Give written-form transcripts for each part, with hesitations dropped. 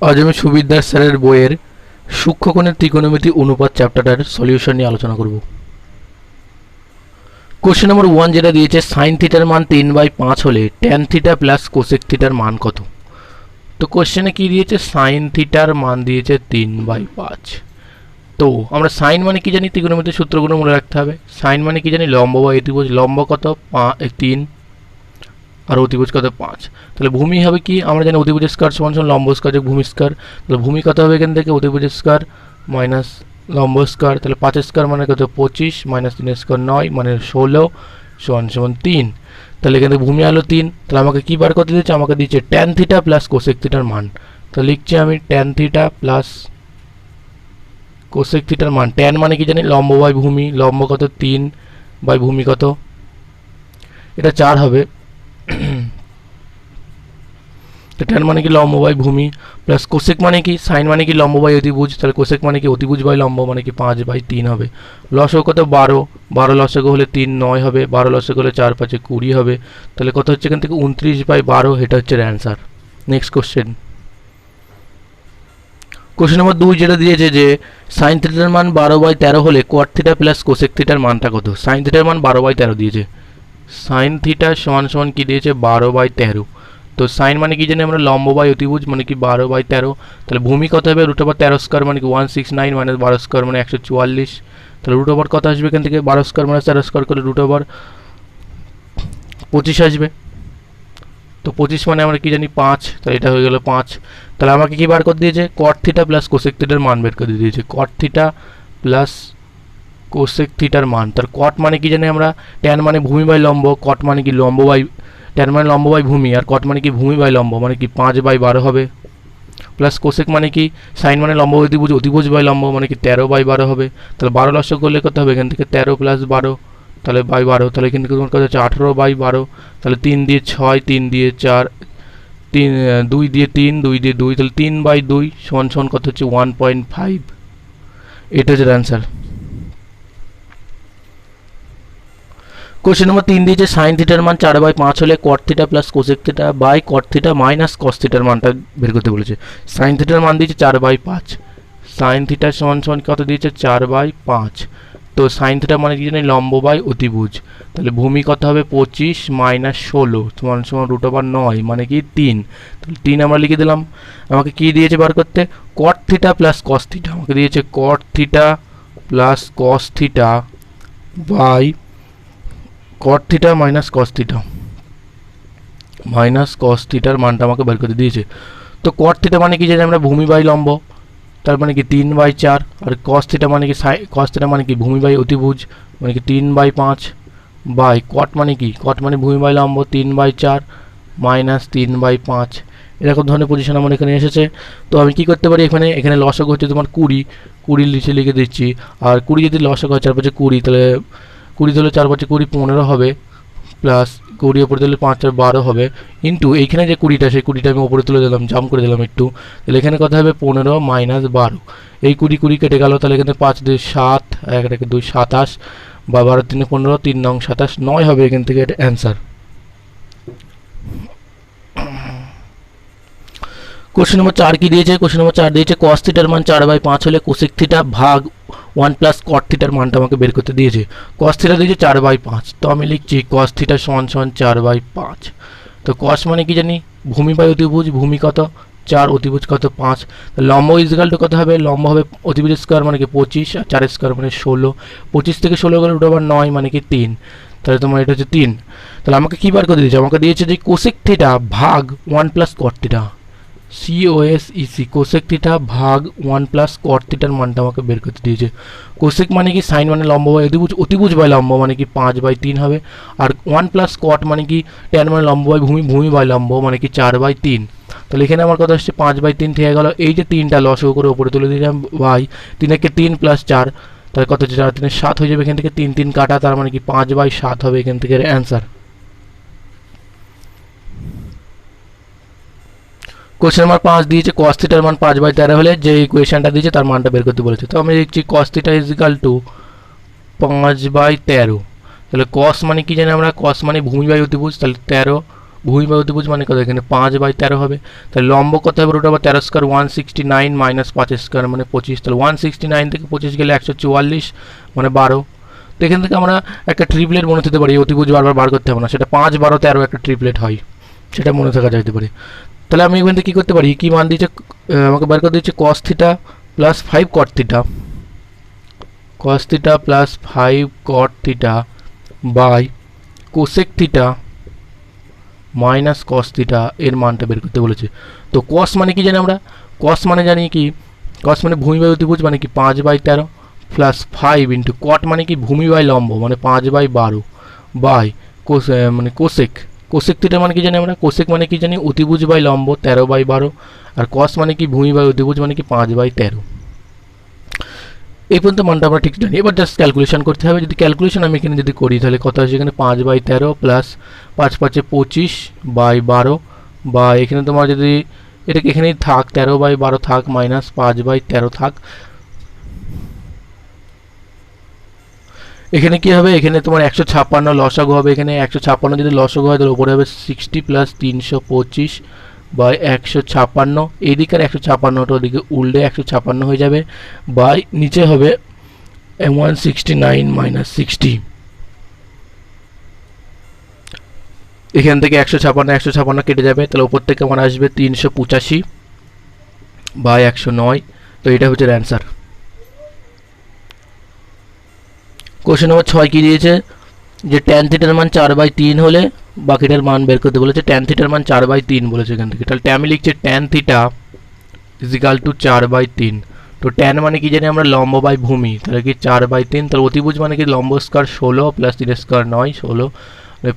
আজ আমি সুবিদ্যার স্যারের বইয়ের সূক্ষ্মকোণের ত্রিকোণমিতি অনুপাত চ্যাপ্টারটার সলিউশন নিয়ে আলোচনা করব। কোশ্চেন নম্বর 1 যেটা দিয়েছে সাইন থিটার মান 3/5 হলে ট্যান থিটা প্লাস কোসেক থিটার মান কত। তো কোশ্চেনে কি দিয়েছে, সাইন থিটার মান দিয়েছে 3/5। তো আমরা সাইন মানে কি জানি, ত্রিকোণমিতির সূত্রগুলো মনে রাখতে হবে। সাইন মানে কি জানি, লম্ব বা অতিভুজ। লম্ব কত 3 আর অতিভুজ কত 5। তাহলে ভূমি হবে কি, আমরা জানি অতিভুজ স্কয়ার সমান সমান লম্ব স্কয়ার যোগ ভূমি স্কয়ার। তাহলে ভূমি কত হবে এখান থেকে, অতিভুজ স্কয়ার মাইনাস লম্ব স্কয়ার। তাহলে 5 স্কয়ার মানে কত 25 মাইনাস 3 স্কয়ার 9 মানে 16 সমান সমান 3। তাহলে এখান থেকে ভূমি আলো 3। তাহলে আমাকে কি বার করতে দিচ্ছে, আমাকে দিচ্ছে ট্যান থিটা প্লাস কোসেক থিটার মান। তো লিখছি আমি ট্যান থিটা প্লাস কোসেক থিটার মান। ট্যান মানে কি জানি, লম্ব বাই ভূমি। লম্ব কত 3 বাই ভূমি কত, এটা 4 হবে। তো ট্যান মানে কি লম্ব বাই ভূমি, প্লাস কোসেক মানে কি, সাইন মানে কি লম্ব বাই অতিভুজ। তাহলে কোসেক মানে কি অতিভুজ বাই লম্ব, মানে কি 5/3 হবে। লসগু কত 12, 12 লসগু হলে 3 9 হবে, 12 লসগু হলে 4 5 20 হবে। তাহলে কত হচ্ছে এখান থেকে 29/12, এটা হচ্ছে answer. Next question, question number 2 যেটা দিয়েছে যে সাইন থিটার মান 12/13 হলে কোয়াট থিটা প্লাস কোসেক থিটার মানটা কত। সাইন থিটার মান 12/13 দিয়েছে। সাইন থিটা সমান সমান কি দিয়েছে 12/13। তো সাইন মানে কি জানি আমরা, লম্ব বাই অতিভুজ মানে কি 12/13। তাহলে ভূমি কত হবে √13 স্কয়ার মানে কি 169 মাইনাস 12 স্কয়ার মানে 144। তাহলে √, কত আসবে এখান থেকে 12 স্কয়ার মানে 4 স্কয়ার করলে √25 আসবে। তো 25 মানে আমরা কি জানি 5, তাহলে এটা হয়ে গেল 5। তাহলে আমাকে কি বার করে দিয়েছে, কট থিটা প্লাস কোসেক থিটার মান বের করে দিয়েছে। কট থিটা প্লাস কোসেক থিটার মান। তার কট মানে কি জানি আমরা, ট্যান মানে ভূমি বাই লম্ব, কট মানে কি লম্ব বাই, ট্যান মানে লম্ব বাই ভূমি, আর কট মানে কি ভূমি বাই লম্ব মানে কি 5/12 হবে। প্লাস কোসেক মানে কি, সাইন মানে লম্ব অতিভুজ, অতিভুজ বাই লম্ব মানে কি 13/12 হবে। তাহলে 12 লসগু করলে কত হবে এখান থেকে 13 প্লাস 12, তাহলে বাই 12। তাহলে এখান থেকে তোমার কত হচ্ছে 18/12। তাহলে 3 দিয়ে 6, 3 দিয়ে 4, 3 2 দিয়ে 3, 2 দিয়ে 2, তাহলে 3/2 সমান সমান কত হচ্ছে 1.5। এটা হচ্ছে অ্যান্সার। কোশ্চেন নম্বর 3 দিয়েছে সাইন থিটার মান 4/5 হলে cot theta plus cosec theta by cot theta minus cos থিটার মানটা বের করতে বলেছে। সাইন থিটার মান দিয়েছে 4/5। সাইন থিটার সমান সমান কত দিয়েছে 4/5। তো সাইন থিটা মানে কি জানি, লম্ব বাই অতিভুজ। তাহলে ভূমি কত হবে 25 মাইনাস 16 সমান সমান √9 মানে কি 3। তাহলে 3 আমরা লিখে দিলাম। আমাকে কি দিয়েছে বার করতে, cot theta plus cos theta. আমাকে দিয়েছে cot theta plus cos theta by cot theta minus cos theta, minus cos থিটার মানটা আমাকে বের করে দিয়েছে। তো কট থিটা মানে কি জানি আমরা, ভূমি বাই লম্ব, তার মানে কি 3/4। আর কস থিটা মানে কি, কস থিটা মানে কি ভূমি বাই অতিভুজ মানে কি 3/5 বাই কট মানে কি, কট মানে ভূমি বাই লম্ব 3/4 মাইনাস 3/5। এরকম ধরনের পজিশন আমার এখানে এসেছে। তো আমি কি করতে পারি, এখানে লসগু হচ্ছে তোমার 20 নিচে লিখে দিচ্ছি। আর 20 যদি লসগু হয় 4 5 20, তাহলে 20 ধরলে 4 5 20 15 হবে, প্লাস 20 উপরে দিলে 5 4 12 হবে, ইন্টু এইখানে যে 20টা, সেই 20টা আমি উপরে তুলে দিলাম, জাম্প করে দিলাম একটু। তাহলে এখানে কথা হবে 15 মাইনাস 12। এই 20 কেটে গেল, তাহলে এখানে 5 2 7, 1 1 2 27 বা 12 3 15, 3 9 27, 9 হবে এখান থেকে, এটা অ্যান্সার। কোশ্চেন নম্বর 4 কি দিয়েছে, কোশ্চেন নম্বর 4 দিয়েছে কস থিটার মান 4/5 হলে কোসেক থিটা ভাগ 1 প্লাস কট থিটার মানটা আমাকে বের করতে দিয়েছে। কস থিটা দিয়েছে 4/5। তো আমি লিখছি কস থিটা সমান সমান 4/5। তো কস মানে কি জানি, ভূমি বাই অতিভুজ, ভূমি কত 4, অতিভুজ কত 5। লম্ব ইজগাল টু কত হবে, লম্ব হবে অতিভুজ স্কয়ার মানে কি 25 আর 4 স্কয়ার মানে 16। 25 থেকে 16 গেলে √9 মানে কি 3। তাহলে তোমার এটা হচ্ছে 3। তাহলে আমাকে কি বার করে দিয়েছে, আমাকে দিয়েছে যে কোসেক থিটা ভাগ 1 plus cot theta, COSEC cosec theta ভাগ 1 প্লাস কট থিটার মানটা আমাকে বের করতে দিয়েছে। কোসেক মানে কি, সাইন মানে লম্ব বাই অতিভুজ, অতিভুজ বাই লম্ব মানে কি 5/3 হবে। আর 1 প্লাস কট মানে কি, ট্যান মানে লম্ব বাই ভূমি, ভূমি বাই লম্ব মানে কি 4/3। তাহলে এখানে আমার কথা হচ্ছে 5/3 থেকে গেল। এই যে 3টা লসগু করে উপরে তুলে দিলাম বাই 3 একে 3 প্লাস 4, তাহলে কত হচ্ছে 4 3 7 হয়ে যাবে। এখান থেকে 3 3 কাটা, তার মানে কি 5/7 হবে এখান থেকে অ্যান্সার। কোশ্চেন নাম্বার 5 দিয়েছে কস থিটার মান 5/13 হলে যে ইকুয়েশনটা দিয়েছে তার মানটা বের করতে বলেছে। তো আমি লিখছি cos theta is equal to 5/13। তাহলে কস মানে কি জানি আমরা, কস মানে ভূমি বাই অতিভুজ, তাহলে ভূমি বাই অতিভুজ মানে কত, এখানে 5/13 হবে। তাহলে লম্ব কত হবে, root over 13 square 169 minus 5 square মানে 25। তাহলে 169 থেকে 25 গেলে 144 মানে 12। তো এখান থেকে আমরা একটা ট্রিপলেট মনে হতে পারি, অতিভুজ বারবার বার করতে হবে না, সেটা 5, 12, 13 একটা ট্রিপলেট হয়, সেটা মনে থাকা যেতে পারে। তাহলে আমি এখান থেকে কী করতে পারি, কী মান দিয়েছে আমাকে বার করে দিচ্ছে, cos theta plus 5 cot theta, cos theta plus 5 cot theta by cosec theta minus cos theta এর মানটা বের করতে বলেছে। তো cos মানে কি জানি আমরা, cos মানে জানি কি, cos মানে ভূমি বাই অতিভুজ মানে কি 5/13 প্লাস 5 ইন্টু cot মানে কি ভূমি বাই লম্ব মানে 5/12 বাই মানে কোসেক, কোসেক থিটা মানে কি জানি আমরা, কোসেক মানে কি জানি অতিভুজ বাই লম্ব 13/12 আর cos মানে কি ভূমি বাই অতিভুজ মানে কি 5/13। এই পর্যন্ত মানটা আমরা ঠিক জানি। এবার জাস্ট ক্যালকুলেশন করতে হবে। যদি ক্যালকুলেশন আমি এখানে যদি করি তাহলে কত আসছে, এখানে 5/13 প্লাস 5 5 25/12 বা এখানে তোমার যদি এটাকে এখানেই থাক 13/12 থাক মাইনাস 5/13 থাক, এখানে কি হবে, এখানে তোমার 156 লসাগু হবে, এখানে 156 যদি লসাগু হয় তাহলে উপরে হবে 60 প্লাস 325 বাই 156, এইদিকে আর 156টা ওদিকে উল্টে 156 হয়ে যাবে বাই নিচে হবে 169 মাইনাস 60। এখান থেকে 156 কেটে যাবে, তাহলে উপর থেকে আমার আসবে 385 বাই 109। তো এটা হচ্ছে অ্যান্সার। কোশ্চেন নম্বর 6 কি দিয়েছে, যে ট্যান থিটার মান 4/3 হলে বাকিটার মান বের করতে বলেছে। ট্যান থিটার মান 4/3 বলেছে এখান থেকে, তাহলে আমি লিখছি ট্যান থিটা ইজিক্যাল টু 4/3। তো ট্যান মানে কি জানি আমরা, লম্ব বাই ভূমি, তাহলে কি 4/3। তাহলে অতিভুজ মানে কি লম্ব স্কয়ার 16 প্লাস 3 স্কয়ার 9, 16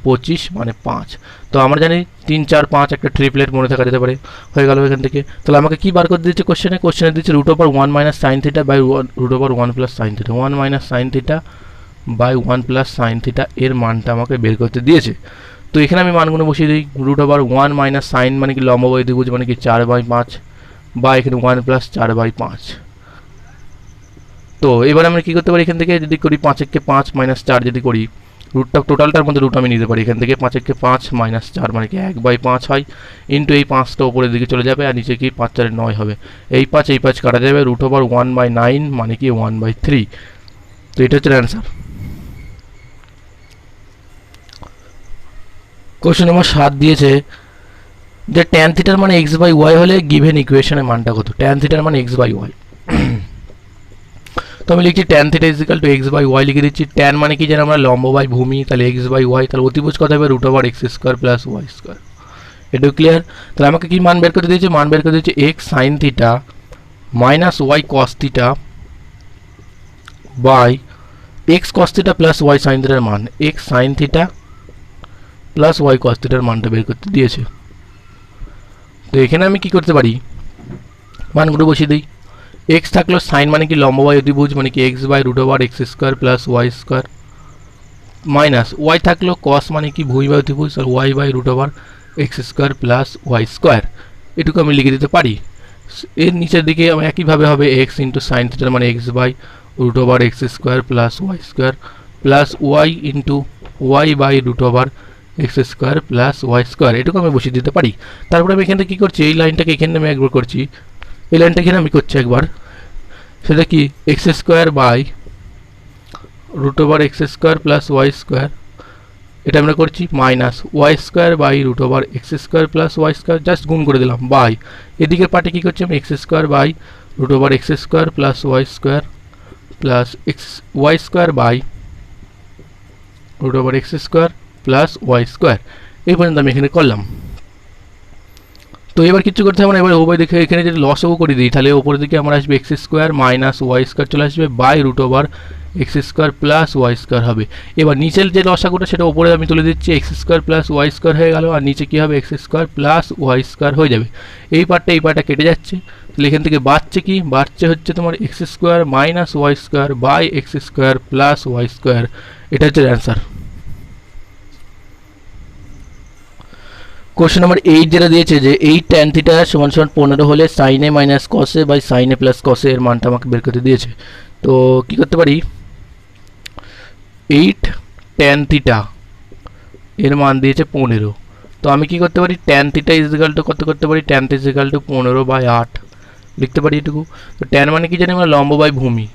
25 মানে 5। তো আমরা জানি 3 4 5 একটা ট্রিপলেট মনে থাকা যেতে পারে, হয়ে গেল এখান থেকে। তাহলে আমাকে কি বার করে দিচ্ছে কোশ্চেনে দিচ্ছে root over 1 minus sine theta by root over 1 plus sine theta, 1 minus sine theta by 1 plus sine theta এর মানটা আমাকে বের করতে দিয়েছে। তো এখানে আমি মানগুলো বসিয়ে দিই, রুট ওভার 1 মাইনাস সাইন মানে কি লম্ব বাই অতিভুজ মানে কি 4/5 বা এখানে 1 প্লাস 4/5। তো এবার আমরা কী করতে পারি, এখান থেকে যদি করি 5 একে 5 মাইনাস 4 যদি করি, রুটটা টোটালটার মধ্যে রুট আমি নিতে পারি, এখান থেকে 5 একে 5 মাইনাস 4 মানে কি 1/5 হয়, ইন্টু এই 5টা উপরের দিকে চলে যাবে আর নিচে কি 5 4 9 হবে, এই 5 কাটা যাবে, রুট ওভার 1/9 মানে কি 1/3। তো এটা হচ্ছে অ্যান্সার। কোশ্চেন নম্বর 7 দিয়েছে যে ট্যান থিটার মানে x/y হলে গিভেন ইকুয়েশনের মানটা কত। ট্যান থিটার মানে x/y, তো আমি লিখছি tan theta is equal two x/y লিখে দিচ্ছি। ট্যান মানে কি জানি আমরা, লম্ব বাই ভূমি, তাহলে x/y, তাহলে অতিভুজ কত হবে root over x square plus y square. এটাও ক্লিয়ার। তাহলে আমাকে কি মান বের করতে দিয়েছে, মান বের করতে দিয়েছে x sine theta minus y cos theta by x cos theta plus y sine থিটার মান, x sine theta plus y cos থিটার মানটা বের করতে দিয়েছে। তো এখানে আমি কি করতে পারি, মানগুলো বসিয়ে দিই। x থাকলো সাইন মানে কি লম্ব বাই অতিভুজ মানে কি x by root over x square plus y square minus y থাকলো কস মানে কি ভূমি বাই অতিভুজ আর y by root over x square plus y square, এটুকু আমি লিখে দিতে পারি। এর নিচের দিকে একইভাবে হবে x ইন্টু সাইন থিটার মানে x by root over x square plus y square plus y into y by root over x square plus y square, এটুকু আমি বসিয়ে দিতে পারি। তারপরে আমি এখানে কী করছি, এই লাইনটাকে এখানে আমি একবার করছি, এই লাইনটা এখানে আমি করছি একবার, সেটা কি x square by root over x square plus y square, এটা আমরা করছি minus y square by root over x square plus y square, just গুণ করে দিলাম বাই এদিকের পার্টে কী করছি আমি x square by root over x square plus y square plus x y square by root over x square plus y square, এই পর্যন্ত আমি এখানে করলাম। তো এবার কিছু করতে হবে না, এবার উভয় দিকে এখানে যদি লসও করে দিই তাহলে ওপরের দিকে আমার আসবে x square minus y square চলে আসবে by root over x square plus y square হবে। এবার নিচের যে লসাগুটা সেটা উপরে আমি তুলে দিচ্ছি, x square plus y square হয়ে গেল আর নিচে কী হবে x square plus y square হয়ে যাবে। এই পার্টটা কেটে যাচ্ছে, তাহলে এখান থেকে বাড়ছে কি, বাড়ছে হচ্ছে তোমার x square minus y square by x square plus y square, এটা হচ্ছে অ্যান্সার। কোশ্চেন নাম্বার 8 যেটা দিয়েছে যে 8 ট্যান থিটা সমান সমান 15 হলে sine A minus cos A by sine A plus cos এর মানটা আমাকে বের করতে দিয়েছে। তো কি করতে পারি, 8 ট্যান থিটা এর মান দিয়েছে 15, তো আমি কি করতে পারি, ট্যান থিটা ইজিক্যাল টু কত করতে পারি, ট্যান থিটা ইজিক্যাল টু 15/8 লিখতে পারি এটুকু। তো ট্যান মানে কি জানি আমরা, লম্ব বাই ভূমি।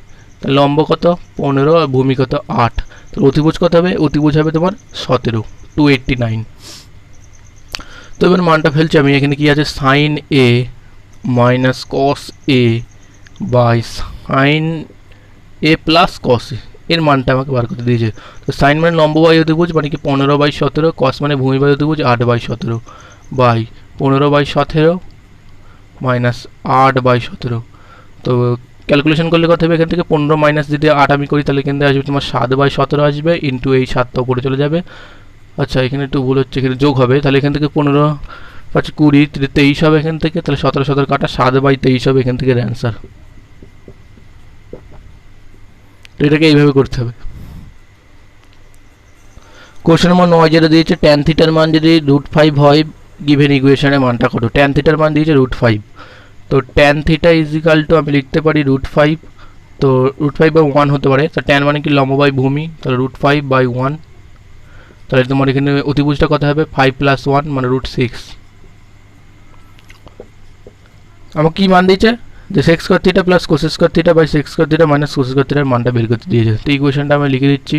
তাহলে লম্ব কত 15 আর ভূমি কত 8। তো অতিভুজ কত হবে, অতিভুজ হবে তোমার 17, 289। তো এবার মানটা ফেলছি আমি, এখানে কি আছে, sine A minus cos A by sine A plus cos এর মানটা আমাকে বার করতে দিয়েছে। তো সাইন মানে লম্ব বাই অতিভুজ, মানে কি 15/17, কস মানে ভূমি বাই অতিভুজ 8/17 বাই 15/17 মাইনাস 8/17। তো ক্যালকুলেশন করলে কত হবে, এখান থেকে 15 মাইনাস যদি 8 আমি করি তাহলে এখান থেকে আসবে তোমার 7/17 আসবে, ইন্টু এই 7টা উপরে চলে যাবে। আচ্ছা এখানে একটু ভুল হচ্ছে, এখানে যোগ হবে, তাহলে এখান থেকে 15 5 20 23 হবে এখান থেকে, তাহলে 17 কাটা 7/23 হবে এখান থেকে অ্যান্সার। তো এটাকে এইভাবে করতে হবে। কোশ্চেন নম্বর 9 যেটা দিয়েছে, ট্যান থিটার মান যদি √5 হয় গিভেন ইকুয়েশনের মানটা কত। ট্যান থিটার মান দিয়েছে √5। তো ট্যান থিটা ইজিক্যাল টু আমি লিখতে পারি √5। তো √5/1 হতে পারে। তো ট্যান মানে কি লম্ব বাই ভূমি, তাহলে √5/1। তাহলে তোমার এখানে অতিভুজটা কত হবে, 5 + 1 মানে √6। আমাকে কি মান দিয়েছে, যে sec square theta plus cos square theta by sec square theta minus cos square থিটার মানটা বের করতে দিয়েছে। তো ইকুয়েশনটা আমি লিখে দিচ্ছি।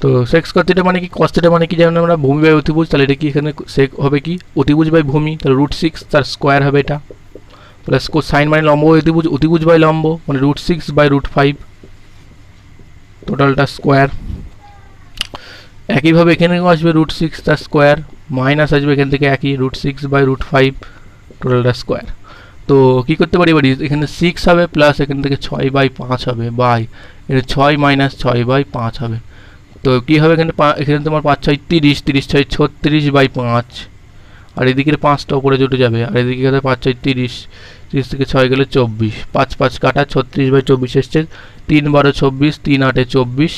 তো sec স্কয়ার থিটা মানে কি, cos থিটা মানে কি, যেমন আমরা ভূমি বাই অতিভুজ, তাহলে এটা কি এখানে sec হবে কি অতিভুজ বাই ভূমি, তাহলে √6 তার স্কয়ার হবে এটা, প্লাস সাইন মানে লম্ব বাই অতিভুজ, অতিভুজ বাই লম্ব মানে √6/5 টোটালটা স্কয়ার। একইভাবে এখানেও আসবে √6 তার স্কয়ার, মাইনাস আসবে এখান থেকে একই √6/5 টোটালটা স্কয়ার। তো কী করতে পারি এবার, এখানে 6 হবে প্লাস এখান থেকে 6/5 হবে বাই এটা 6 - 6/5 হবে। তো কী হবে এখানে, এখানে তোমার 5 × 6 = 30, 30 × 6 = 36/5, আর এদিকের 5টা উপরে জুটে যাবে, আর এদিকে 5 × 6 = 30, 30 থেকে 6 গেলে 24, 5 5 কাটা 36/24 এসছে, 3 × 12 = 24, 3 × 8 = 24।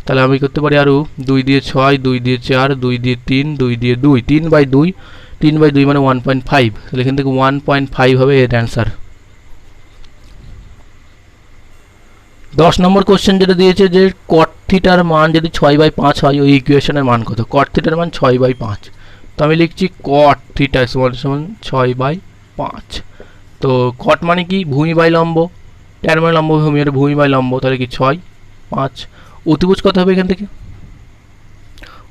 তাহলে আমি করতে পারি আরও 2 দিয়ে 6, 2 দিয়ে 4, 2 দিয়ে 3, 2 দিয়ে 2, 3/2, 3/2 মানে 1.5। তাহলে এখান থেকে 1.5 হবে এর অ্যান্সার। 10 নম্বর কোশ্চেন যেটা দিয়েছে যে cot থিটার মান যদি 6/5 হয় ওই ইকুয়েশনের মান কত। cot থিটার মান 6/5। তো আমি লিখছি cot থিটা সমান 6/5। তো cot মানে কি, ভূমি বাই লম্ব, ট্যান মানে লম্ব ভূমি, আর ভূমি বাই লম্ব, তাহলে কি 6 5। অতিভুজ কত হবে এখান থেকে,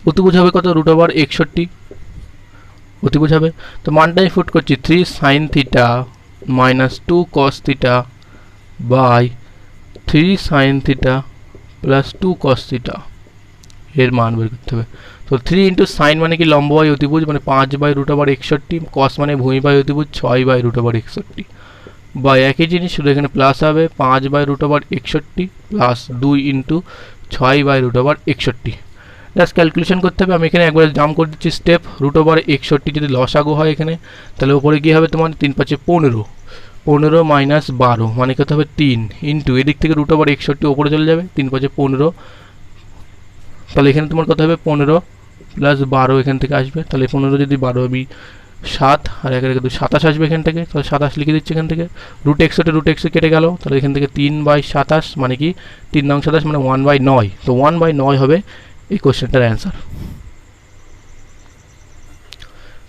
অতিভুজ হবে কত, √61 অতিভুজ হবে। তো মানটা আমি ফুট করছি 3 sin theta minus 2 cos theta by 3 sin theta plus 2 cos theta এর মান বের করতে হবে। তো 3 × sin মানে কি লম্ব বাই অতিভুজ মানে 5/√61, cos মানে ভূমি বাই অতিভুজ 6/√61 বা একই জিনিস, শুধু এখানে প্লাস হবে 5/√61 প্লাস 2 × 6/√61। জাস্ট ক্যালকুলেশন করতে হবে। আমি এখানে একবার জাম করে দিচ্ছি স্টেপ, √61 যদি লসাগু হয় এখানে, তাহলে উপরে কী হবে তোমার 3 × 5 = 15, 15 - 12 মানে কত হবে 3 ইন্টু এদিক থেকে √61 উপরে চলে যাবে, 3 × 5 = 15, তাহলে এখানে তোমার কত হবে 15 + 12 এখান থেকে আসবে। তাহলে 15 যদি 12 আমি 7 আর 1 × 2 27 আসবে এখান থেকে। তাহলে 27 লিখে দিচ্ছি এখান থেকে, √61 কেটে গেল, তাহলে এখান থেকে 3/27 মানে কি 3 নং 27 মানে 1/9। তো 1/9 হবে এই কোশ্চেনটার অ্যান্সার।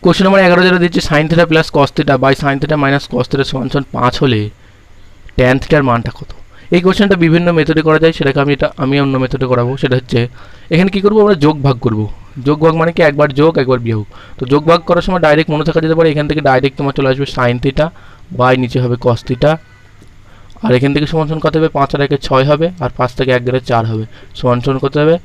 কোশ্চেন নম্বর 11 যেটা দিচ্ছে, sine theta plus cos theta by sine theta minus cos theta সমান 5 হলে ট্যান থিটার মানটা কত। এই কোশ্চেনটা বিভিন্ন মেথডে করা যায়, সেটাকে আমি অন্য মেথডে করাবো। সেটা হচ্ছে এখানে কি করবো, আমরা যোগ ভাগ করব। যোগ ভাগ মানে কি একবার যোগ একবার বিয়োগ। তো যোগ ভাগ করার সময় ডাইরেক্ট মনে থাকা যেতে পারে, এখান থেকে ডাইরেক্ট তোমার চলে আসবে সাইন থিটা বাই নিচে হবে কস থিটা, আর এখান থেকে সমান কত হবে 5 আর 1 = 6 হবে, আর 5 থেকে 1 গেলে 4 হবে, সমান কত হবে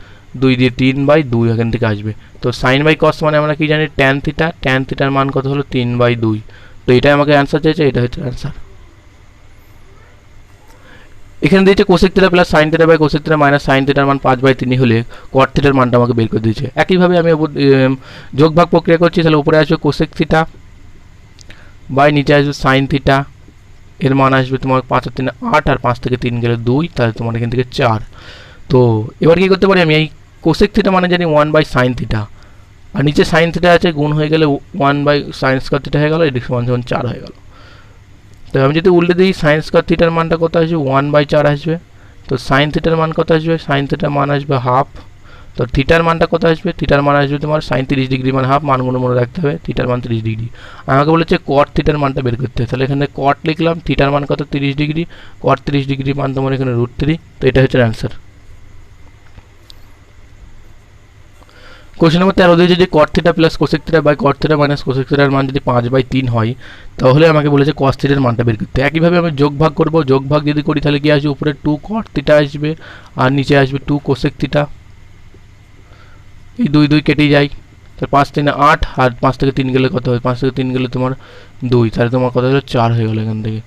2 দিয়ে 3/2 এখান থেকে আসবে। তো সাইন বাই কস মানে আমরা কি জানি ট্যান থিটা, ট্যান থিটার মান কত হলো 3/2। তো এটাই আমাকে অ্যান্সার চাইছে, এটা হচ্ছে অ্যান্সার। এখানে দিয়েছে cosec theta plus sine theta by cosec theta minus sine থিটার মান 5/3 হলে কট থিটার মানটা আমাকে বের করে দিয়েছে। একইভাবে আমি যোগ ভাগ প্রক্রিয়া করছি, তাহলে উপরে আসবে কোসেক থিটা বাই নিচে আসবে সাইন থিটা, এর মান আসবে তোমার 5 আর 3 8, আর 5 থেকে 3 গেলে 2, তাহলে তোমার এখান থেকে 4। তো এবার কি করতে পারি, আমি এই কোসেক থিটা মানে জানি 1/sin থিটা আর নিচে সাইন থিটা আছে, গুণ হয়ে গেলে 1/sin স্কয়ার থিটা হয়ে গেল, এটি সমান সমান 4 হয়ে গেল। তো আমি যদি উল্টে দিই সাইন স্কয়ার থিটার মানটা কত আসবে, 1/4 আসবে। তো সাইন থিটার মান কত আসবে, সাইন থিটার মান আসবে হাফ। তো থিটার মানটা কত আসবে, থিটার মান আসবে তোমার সাইন 30 ডিগ্রি মানে হাফ, মানগুলো মনে রাখতে হবে। থিটার মান 30 ডিগ্রি। আমাকে বলেছে কট থিটার মানটা বের করতে, তাহলে এখানে কট লিখলাম, থিটার মান কত 30 ডিগ্রি, কট 30 ডিগ্রি মান তোমার এখানে √3। তো এটা হচ্ছে অ্যান্সার। কোশ্চেন নম্বর 13 দিয়েছে যে cot theta plus cosec theta by cot theta minus cosec থিটার মান যদি 5/3 হয়, তাহলে আমাকে বলেছে কস থিটার মানটা বের করতে। একইভাবে আমি যোগ ভাগ করব, যোগ ভাগ যদি করি তাহলে কি আসবে, উপরে 2 কট থিটা আসবে আর নিচে আসবে 2 কোসেক থিটা। এই 2 2 কেটে যায়, তাহলে 5 3 8, আর 5 থেকে 3 গেলে কত হয়, 5 থেকে 3 গেলে তোমার 2, তাহলে তোমার কত হলো 4 হয়ে গেল এখান থেকে।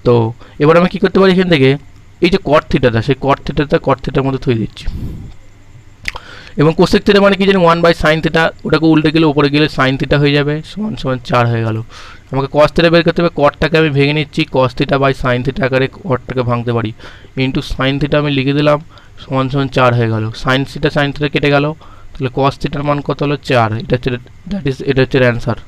তো এবার আমি কি করতে পারি, এখান থেকে এই যে কট থিটাটা, সেই কট থিটার মধ্যে থুয়ে দিচ্ছি। এবং কোসেক থিটা মানে কি জানি 1/sin থিটা, ওটাকে উল্টে গেলে উপরে গেলে সাইন থিটা হয়ে যাবে, সমান সমান 4 হয়ে গেল। আমাকে কস থিটা বের করতে হবে, কটটাকে আমি ভেঙে নিচ্ছি, cos theta by sine theta আকারে কটটাকে ভাঙতে পারি, ইন্টু সাইন থিটা আমি লিখে দিলাম, সমান সমান 4 হয়ে গেল। সাইন থিটা কেটে গেল, তাহলে কস থিটার মান কত হলো 4। এটা হচ্ছে অ্যান্সার।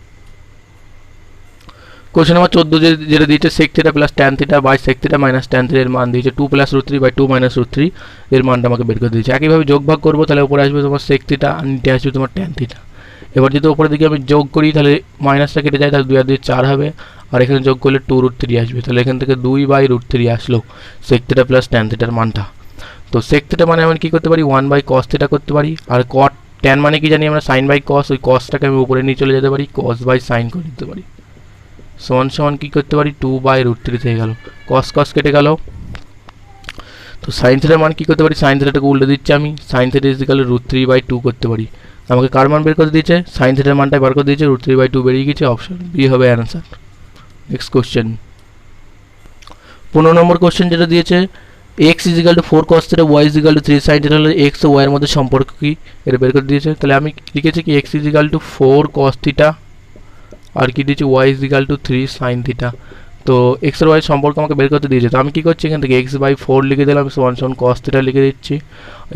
কোশ্চেন নম্বর 14 যেটা দিয়েছে sec theta plus tan theta by sec theta minus tan theta এর মান দিয়েছে 2 + √3 বাই 2 - √3 এর মানটা আমাকে বের করে দিয়েছে। একইভাবে যোগ ভাগ করবো, তাহলে উপরে আসবে তোমার সেক থিটা আর নিচে আসবে তোমার ট্যান থিটা। এবার যদি উপরের দিকে আমি যোগ করি তাহলে মাইনাসটা কেটে যায়, তাহলে 2 আর 2 4 হবে, আর এখানে যোগ করলে 2√3 আসবে, তাহলে এখান থেকে 2/√3 আসলো সেক থিটা প্লাস ট্যান থিটার মানটা। তো সেক থিটা মানে আমি কী করতে পারি, 1/cos থিটা করতে পারি, আর কট ট্যান মানে কি জানি আমরা sin/cos, ওই কসটাকে আমি উপরে নিয়ে চলে যেতে পারি, cos/sin করে দিতে পারি, সমান সমান কী করতে পারি 2/√3 থেকে গেল, কস কেটে গেল। তো সাইন থিটার মান কী করতে পারি, সাইন থিটাটাকে উল্টে দিচ্ছি আমি, সাইন থিটা √3/2 করতে পারি। আমাকে কার মান বের করে দিয়েছে, সাইন থিটার মানটা বার করে দিয়েছে, √3/2 বেরিয়ে গেছে, অপশন বি হবে অ্যান্সার। নেক্সট কোশ্চেন 15 নম্বর কোশ্চেন যেটা দিয়েছে x = 4 cos θ y = 3 sin θ হলে x ও y এর মধ্যে সম্পর্ক কি, এটা বের করে দিয়েছে। তাহলে আমি লিখেছি কি x = 4 cos θ আর কি দিয়েছি y = 3 sin θ। তো x আর y সম্পর্ক আমাকে বের করতে দিয়েছে। তো আমি কি করছি, এখান থেকে x/4 লিখে দিলাম, সমান সমান cos θ লিখে দিচ্ছি,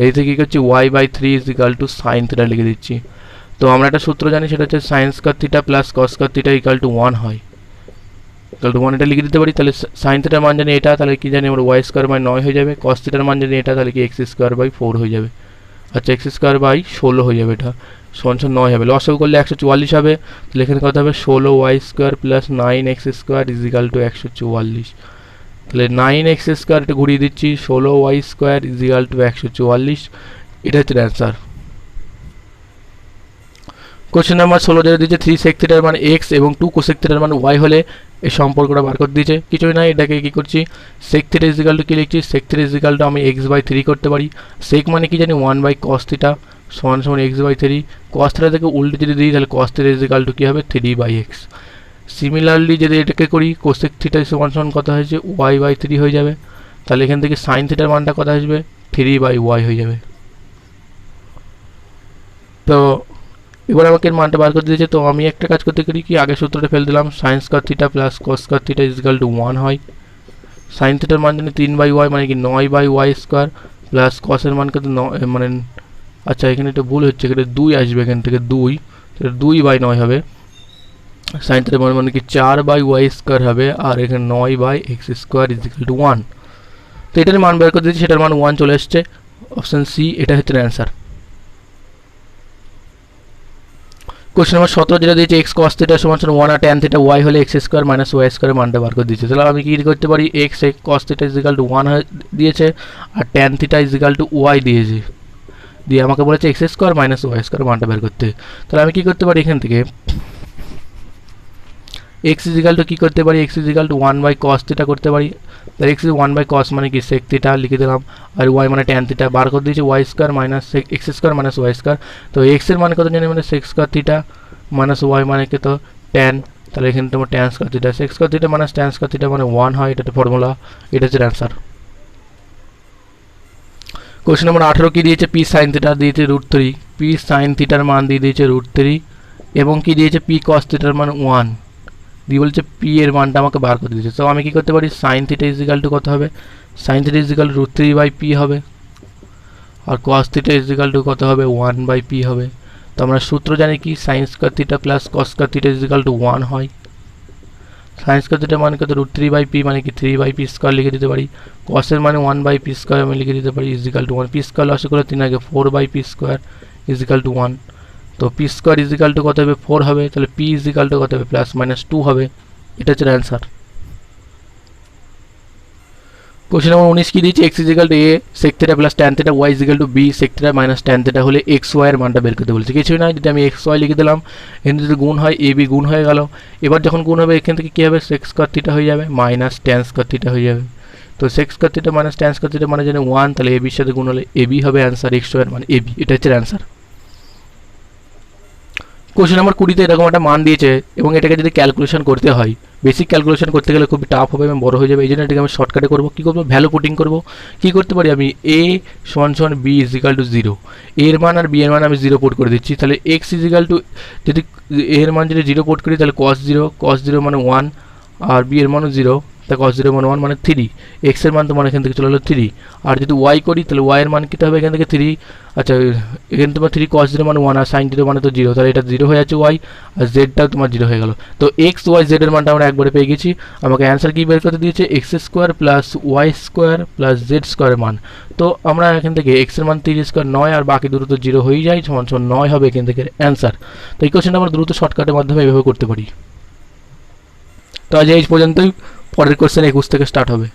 এই থেকে কি করছি y/3 = sin θ লিখে দিচ্ছি। তো আমরা একটা সূত্র জানি, সেটা হচ্ছে sin square θ plus cos square θ = 1 হয়, তাহলে 1 এটা লিখে দিতে পারি। তাহলে sin θ মান জানি এটা, তাহলে কি জানি আমরা y² / 9 হয়ে যাবে, cos θ মান জানি এটা, তাহলে কি x²/4 হয়ে যাবে, আচ্ছা x²/16 হয়ে যাবে, এটা সমান সমান 9 হবে, লসাগু করলে 144 হবে, তাহলে এখানে কত হবে 16y² + 9x² = 144, তাহলে 9x² এটা ঘুরিয়ে দিচ্ছি, 16y² = 144, এটা হচ্ছে অ্যান্সার। কোশ্চেন নাম্বার 16 যেটা দিয়েছে 3 sec θ মান x এবং 2 cosec θ মান y হলে এই সম্পর্কটা বার করে দিয়েছে। কিছুই না, এটাকে কি করছি, sec θ = কি লিখছি, sec θ = আমি x/3 করতে পারি, sec মানে কি জানি 1/cos θ সমান সমান x/3, cos θ থেকে উল্টে যদি দিই তাহলে cos θ = কি হবে 3/x। সিমিলারলি যদি এটাকে করি cosec θ সমান সমান কত হয়েছে y/3 হয়ে যাবে, তাহলে এখান থেকে sin θ এর মানটা কত আসবে 3/y হয়ে যাবে। তো এবার আমাকে এর মানটা বার করে দিয়েছে। তো আমি একটা কাজ করতে পারি কি, আগে সূত্রটা ফেলে দিলাম, sin square theta plus cos square theta = 1 হয়, sin থিটার মান জানি 3/y মানে কি 9/y² প্লাস cos এর মান কত মানে, আচ্ছা এখানে একটা ভুল হচ্ছে, এখানে 2 আসবে, এখান থেকে 2/9 হবে, sin থিটার মান মানে কি 4/y² হবে, আর এখানে 9/x² = 1। তো এটার মান বের করে দিয়েছি, সেটার মান 1 চলে আসছে, অপশন সি এটা হচ্ছে অ্যান্সার। কোশ্চেন নাম্বার 17 যেটা দিয়েছে x cos θ সমান সমান 1 আর tan θ y হলে x² - y² এর মানটা বার করে দিয়েছে। তাহলে আমি কি করতে পারি, x cos θ = 1 দিয়েছে আর tan θ = y দিয়েছে, দিয়ে আমাকে বলেছে x² - y² এর মানটা বের করতে। তাহলে আমি কি করতে পারি, এখান থেকে x কি করতে পারি, x = 1/cos θ করতে পারি, তাহলে x 1/cos মানে কি sec θ লিখে দিলাম, আর y মানে tan θ বার করে দিয়েছি, y² - x² - y²। তো x এর মান কত জানি, মানে sec স্কয়ার θ মাইনাস y মানে কত tan, তাহলে এখানে তোমার tan square θ, sec square θ minus tan square θ মানে 1 হয়, এটা ফর্মুলা, এটা হচ্ছে অ্যান্সার। কোশ্চেন নাম্বার 18 কি দিয়েছে, p sin θ দিয়েছে √3, p sin θ এর মান দিয়ে দিয়েছে √3 এবং কি দিয়েছে p cos θ এর মান 1 দিয়ে বলছে p এর মানটা আমাকে বার করে দিয়েছে। তো আমি কি করতে পারি, sin θ = কত হবে, sin θ = √3/p হবে, আর cos θ = কত হবে 1/p হবে। তো আমরা সূত্র জানি কি sine square theta plus cos square theta is equal to 1 হয়। সাইন স্কয়ার থিটা মানে কত √3/p মানে কি 3/p স্কয়ার লিখে দিতে পারি। কসের মানে 1/p স্কয়ার আমি লিখে দিতে পারি is equal to 1। p square লসে করে 3 আগে 4/p square is equal to 1। তো p square is equal to কত হবে 4 হবে, তাহলে p ইজ ইকুয়াল টু কত হবে +-2 হবে। এটা হচ্ছে অ্যান্সার। কোশ্চেন নম্বর 19 কি দিয়েছে x is equal to a sec theta plus tan theta y is equal to b sec theta minus tan theta হলে x y এর মানটা বের করতে বলেছে। কিছুই না, যদি আমি x y লিখে দিলাম, এখানে যদি গুণ হয় a b গুণ হয়ে গেল। এবার যখন গুণ হবে এখান থেকে কি হবে sec স্কয়ার থিটা হয়ে যাবে মাইনাস tan স্কয়ার থিটা হয়ে যাবে। তো sec square theta minus tan square theta মানে জানি 1, তাহলে a b এর সাথে গুণ হলে a b হবে অ্যান্সার, x y এর মান a b, এটা হচ্ছে অ্যান্সার। কোশ্চেন নাম্বার 20 তে এরকম একটা মান দিয়েছে এবং এটাকে যদি ক্যালকুলেশন করতে হয়, বেসিক ক্যালকুলেশন করতে গেলে খুবই টাফ হবে এবং বড় হয়ে যাবে। এই জন্য এটাকে আমি শর্টকাটে করবো। কী করবো, ভ্যালু পুটিং করবো। কী করতে পারি আমি, a = b is equal to 0, এর মান আর b এর মান আমি 0 পুট করে দিচ্ছি। তাহলে x ইজ ইকাল টু, যদি a এর মান যদি 0 পুট করি তাহলে cos 0 মানে 1 আর b এর মানও 0, তা cos 0 মানে 1 মানে 3, x এর মান তো মানে এখান থেকে চলে হলো 3। আর যদি y করি তাহলে y এর মান কী হবে এখান থেকে 3, আচ্ছা এখানে তোমার 3 cos 0 মানে 1 আর sin 0 মানে তো 0, তাহলে এটা 0 হয়ে যাচ্ছে y আর জেডটাও তোমার 0 হয়ে গেল। তো x y z এর মানটা আমরা একবারে পেয়ে গেছি। আমাকে অ্যান্সার কি বের করতে দিয়েছে, x square plus y square plus Z স্কোয়ারের মান। তো আমরা এখান থেকে x এর মান 3 স্কোয়ার 9 আর বাকি দুটো তো 0 হয়ে যায়, সমান 9 হবে এখান থেকে অ্যান্সার। তো এই কোশ্চেনটা আমরা দ্রুত শর্টকাটের মাধ্যমে এভাবে করতে পারি। তো আজ এই পর্যন্তই, পরের কোশ্চেন 21 থেকে স্টার্ট হবে।